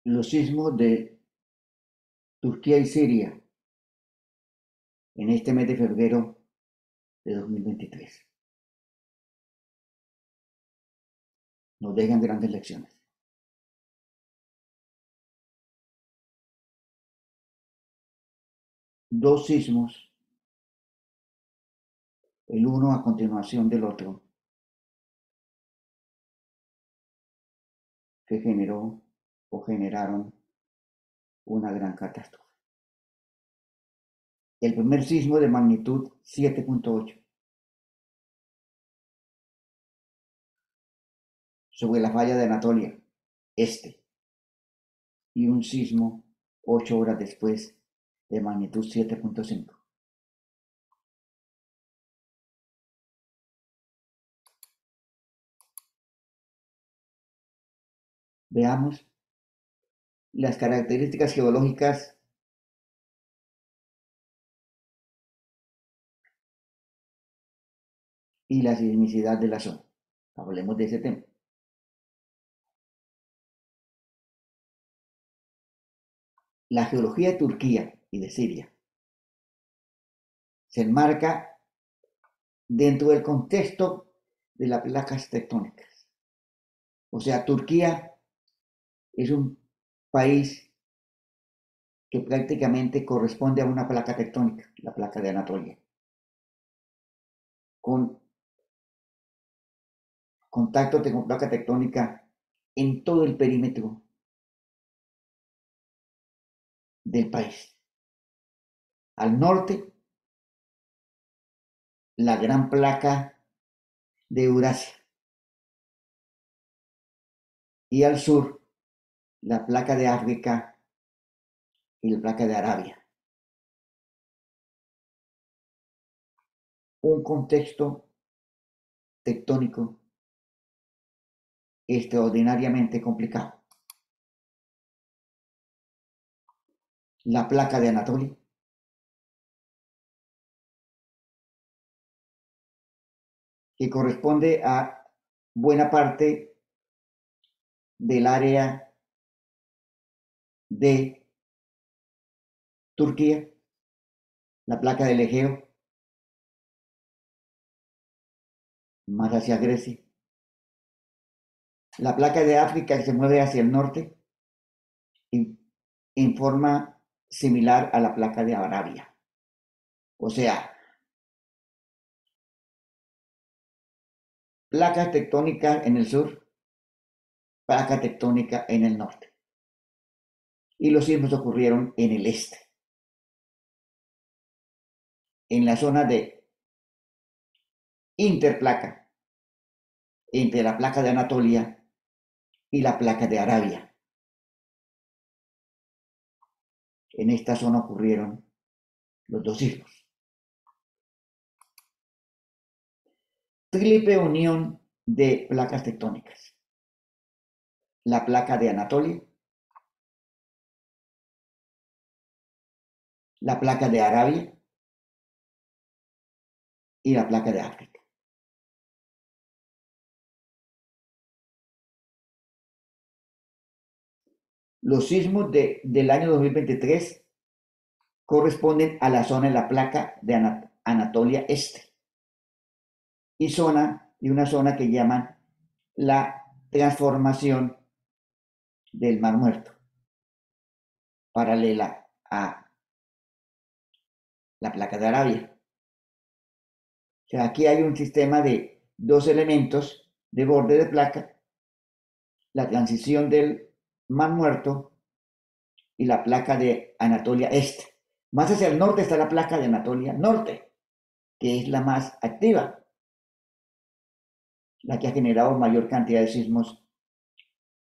los sismos de Turquía y Siria en este mes de febrero de 2023. Nos dejan grandes lecciones. Dos sismos, el uno a continuación del otro, que generó o generaron una gran catástrofe. El primer sismo de magnitud 7.8 sobre la falla de Anatolia Este, y un sismo 8 horas después de magnitud 7.5. Veamos las características geológicas y la sismicidad de la zona. Hablemos de ese tema. La geología de Turquía y de Siria se enmarca dentro del contexto de las placas tectónicas. O sea, Turquía es un país que prácticamente corresponde a una placa tectónica, la placa de Anatolia, con contacto con placa tectónica en todo el perímetro del país. Al norte, la gran placa de Eurasia, y al sur, la placa de África y la placa de Arabia. Un contexto tectónico extraordinariamente complicado. La placa de Anatolia, que corresponde a buena parte del área de Turquía, la placa del Egeo, más hacia Grecia, la placa de África que se mueve hacia el norte y en forma similar a la placa de Arabia. O sea, placa tectónica en el sur, placa tectónica en el norte. Y los sismos ocurrieron en el este, en la zona de interplaca, entre la placa de Anatolia y la placa de Arabia. En esta zona ocurrieron los dos sismos. Triple unión de placas tectónicas. La placa de Anatolia, la placa de Arabia y la placa de África. Los sismos del año 2023 corresponden a la zona de la placa de Anatolia Este y una zona que llaman la transformación del Mar Muerto, paralela a la placa de Arabia. O sea, aquí hay un sistema de dos elementos de borde de placa, la transición del Mar Muerto y la placa de Anatolia Este. Más hacia el norte está la placa de Anatolia Norte, que es la más activa, la que ha generado mayor cantidad de sismos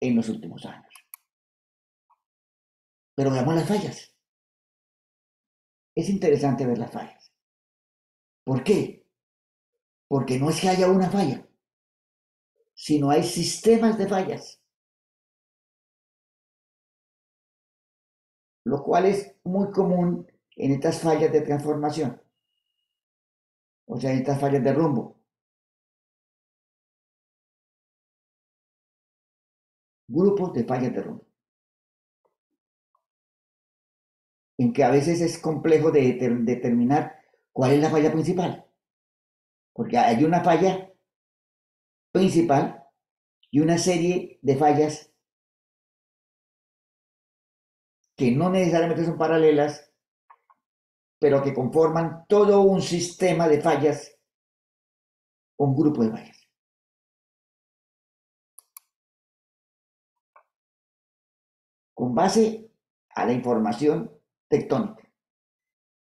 en los últimos años. Pero veamos las fallas. Es interesante ver las fallas. ¿Por qué? Porque no es que haya una falla, sino hay sistemas de fallas, lo cual es muy común en estas fallas de transformación, o sea, en estas fallas de rumbo. Grupos de fallas de rumbo. en que a veces es complejo de determinar cuál es la falla principal, porque hay una falla principal y una serie de fallas que no necesariamente son paralelas, pero que conforman todo un sistema de fallas, un grupo de fallas. Con base a la información tectónica,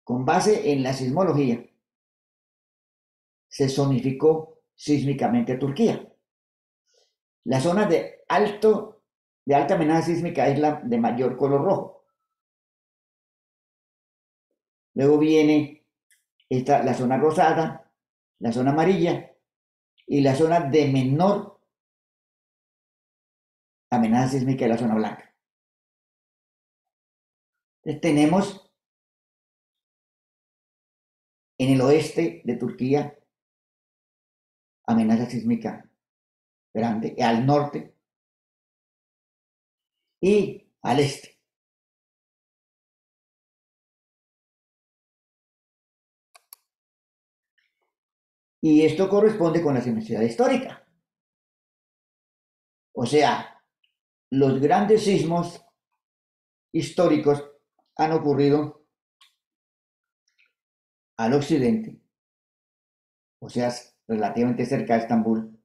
con base en la sismología, se zonificó sísmicamente Turquía. La zona de alta amenaza sísmica es la de mayor color rojo. Luego viene la zona rosada, la zona amarilla y la zona de menor amenaza sísmica es la zona blanca. Entonces, tenemos en el oeste de Turquía amenaza sísmica grande, al norte y al este. Y esto corresponde con la sismicidad histórica. O sea, los grandes sismos históricos han ocurrido al occidente, o sea, relativamente cerca de Estambul,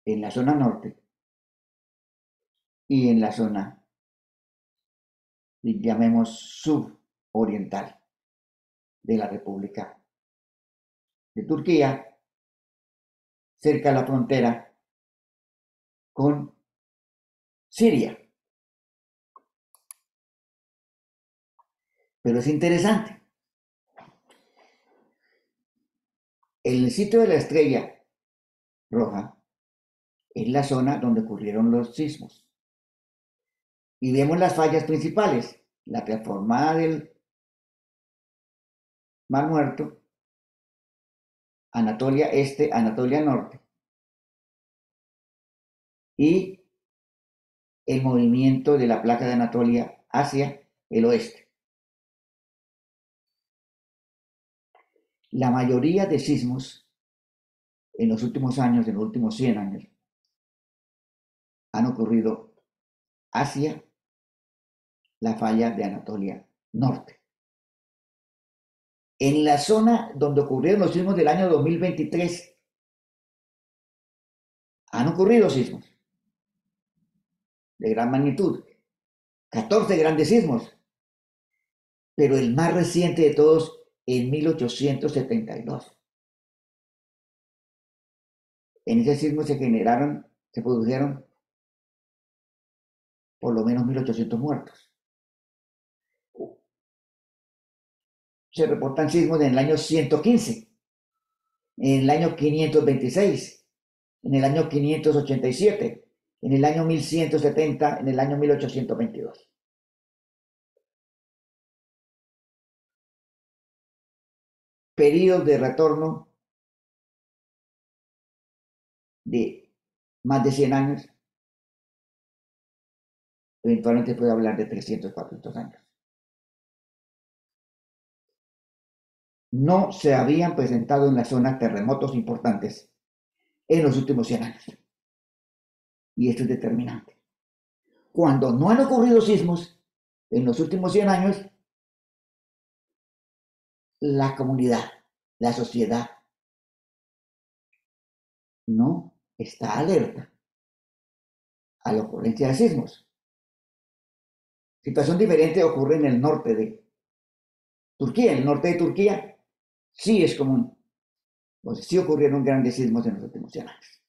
en la zona norte y en la zona, llamemos, suroriental de la República de Turquía, cerca de la frontera con Siria. Pero es interesante. El sitio de la estrella roja es la zona donde ocurrieron los sismos. Y vemos las fallas principales, la transformada del Mar Muerto, Anatolia Este, Anatolia Norte, y el movimiento de la placa de Anatolia hacia el oeste. La mayoría de sismos en los últimos años, en los últimos 100 años, han ocurrido hacia la falla de Anatolia Norte. En la zona donde ocurrieron los sismos del año 2023, han ocurrido sismos de gran magnitud, 14 grandes sismos, pero el más reciente de todos en 1872. En ese sismo se produjeron por lo menos 1800 muertos. Se reportan sismos en el año 115, en el año 526, en el año 587, en el año 1170, en el año 1822. Periodos de retorno de más de 100 años, eventualmente puede hablar de 300, 400 años. No se habían presentado en la zona terremotos importantes en los últimos 100 años. Y esto es determinante. Cuando no han ocurrido sismos en los últimos 100 años, la comunidad, la sociedad, no está alerta a la ocurrencia de sismos. Situación diferente ocurre en el norte de Turquía. En el norte de Turquía sí es común. Pues sí ocurrieron grandes sismos en los últimos 100 años.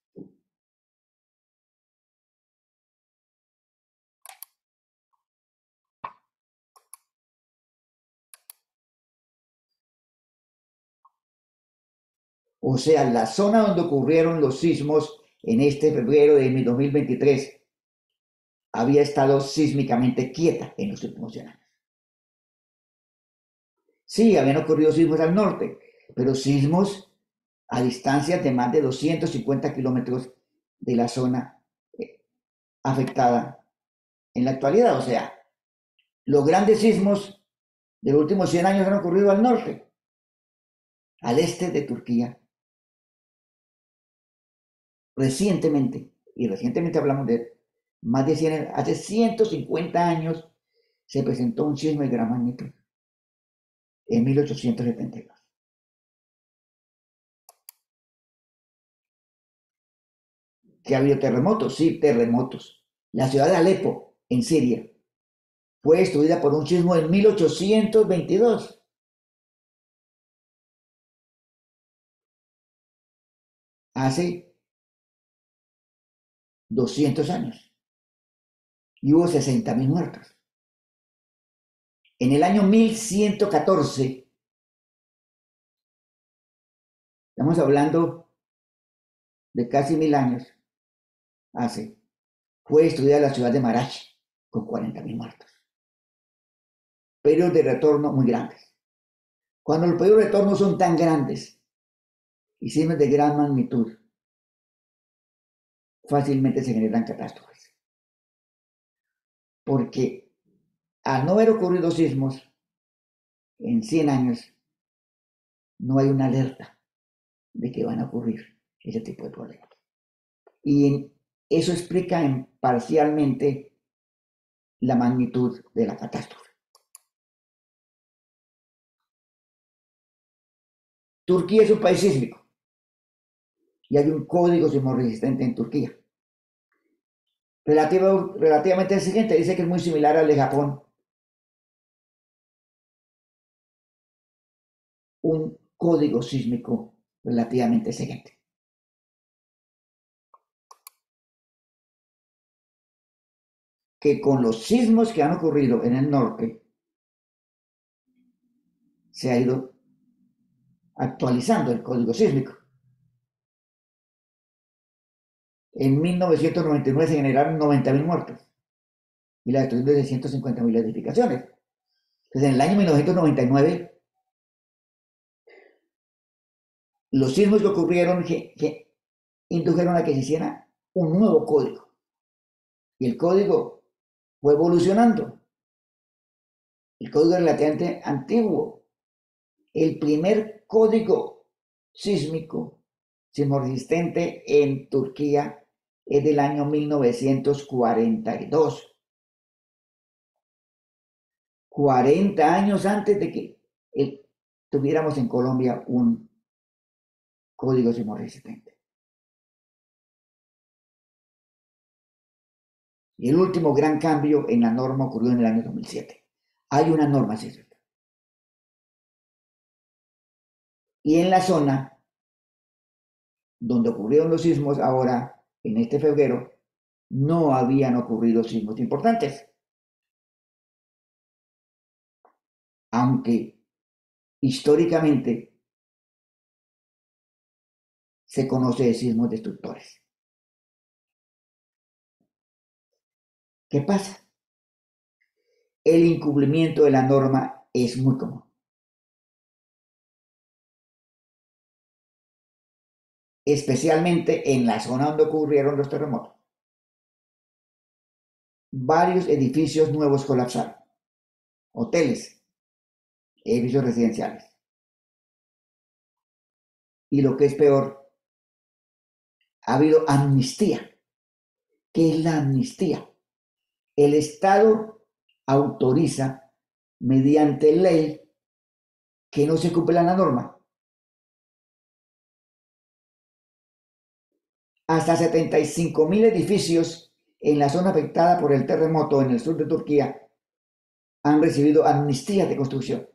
O sea, la zona donde ocurrieron los sismos en este febrero de 2023 había estado sísmicamente quieta en los últimos 100 años. Sí, habían ocurrido sismos al norte, pero sismos a distancias de más de 250 kilómetros de la zona afectada en la actualidad. O sea, Los grandes sismos de los últimos 100 años han ocurrido al norte, al este de Turquía. Recientemente, y recientemente hablamos de más de 100, hace 150 años se presentó un sismo de gran magnitud, en 1872. ¿Que ha habido terremotos? Sí, terremotos. La ciudad de Alepo, en Siria, fue destruida por un sismo en 1822. Hace 200 años. Y hubo 60.000 muertos. En el año 1114, estamos hablando de casi 1000 años, fue destruida la ciudad de Marach con 40.000 muertos. Periodos de retorno muy grandes. Cuando los periodos de retorno son tan grandes y sismos de gran magnitud, fácilmente se generan catástrofes. Porque al no haber ocurrido sismos en 100 años, no hay una alerta de que van a ocurrir ese tipo de problemas. Y eso explica parcialmente la magnitud de la catástrofe. Turquía es un país sísmico y hay un código sismorresistente en Turquía. Relativamente exigente, dice que es muy similar al de Japón. Un código sísmico relativamente exigente. Que con los sismos que han ocurrido en el norte, se ha ido actualizando el código sísmico. En 1999 se generaron 90.000 muertos y la destrucción de 150.000 edificaciones. Entonces, en el año 1999, los sismos que ocurrieron que indujeron a que se hiciera un nuevo código. Y el código fue evolucionando. El código es relativamente antiguo. El primer código sísmico sismorresistente en Turquía es del año 1942. 40 años antes de que tuviéramos en Colombia un código sismorresistente. Y el último gran cambio en la norma ocurrió en el año 2007. Hay una norma sísmica. Y en la zona donde ocurrieron los sismos ahora, en este febrero, no habían ocurrido sismos importantes. Aunque históricamente se conoce de sismos destructores. ¿Qué pasa? El incumplimiento de la norma es muy común. Especialmente en la zona donde ocurrieron los terremotos. Varios edificios nuevos colapsaron. Hoteles, edificios residenciales. Y lo que es peor, ha habido amnistía. ¿Qué es la amnistía? El Estado autoriza mediante ley que no se cumpla la norma. Hasta 75.000 edificios en la zona afectada por el terremoto en el sur de Turquía han recibido amnistía de construcción.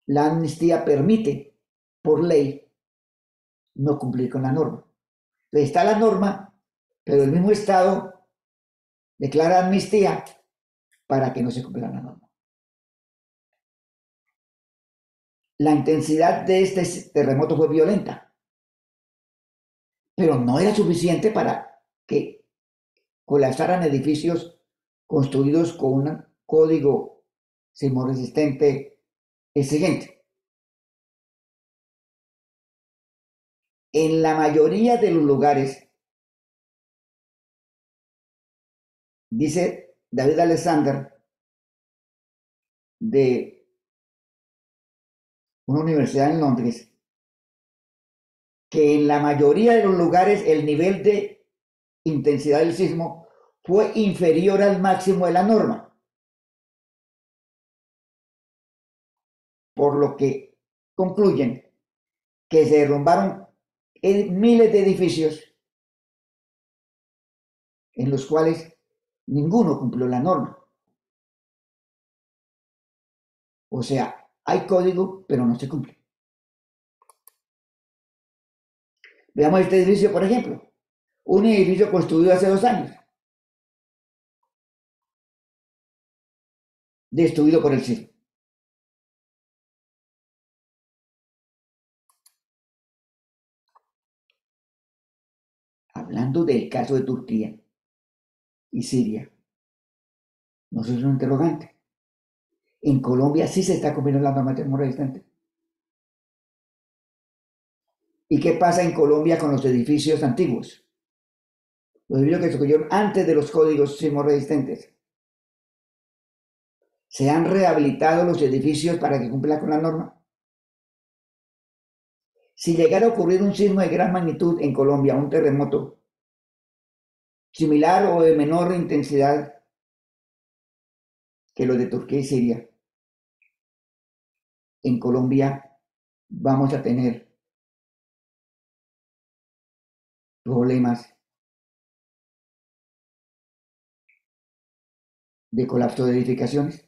La amnistía permite, por ley, no cumplir con la norma. Entonces está la norma, pero el mismo Estado declara amnistía para que no se cumpla la norma. La intensidad de este terremoto fue violenta, pero no era suficiente para que colapsaran edificios construidos con un código sismorresistente exigente. En la mayoría de los lugares, dice David Alexander, de una universidad en Londres que en la mayoría de los lugares el nivel de intensidad del sismo fue inferior al máximo de la norma, por lo que concluyen que se derrumbaron miles de edificios en los cuales ninguno cumplió la norma. O sea, hay código, pero no se cumple. Veamos este edificio, por ejemplo. Un edificio construido hace 2 años, destruido por el sismo. Hablando del caso de Turquía y Siria, no es un interrogante. En Colombia sí se está cumpliendo la norma termorresistente. ¿Y qué pasa en Colombia con los edificios antiguos? Los edificios que se construyeron antes de los códigos sismorresistentes. ¿Se han rehabilitado los edificios para que cumplan con la norma? Si llegara a ocurrir un sismo de gran magnitud en Colombia, un terremoto similar o de menor intensidad que los de Turquía y Siria, en Colombia vamos a tener problemas de colapso de edificaciones.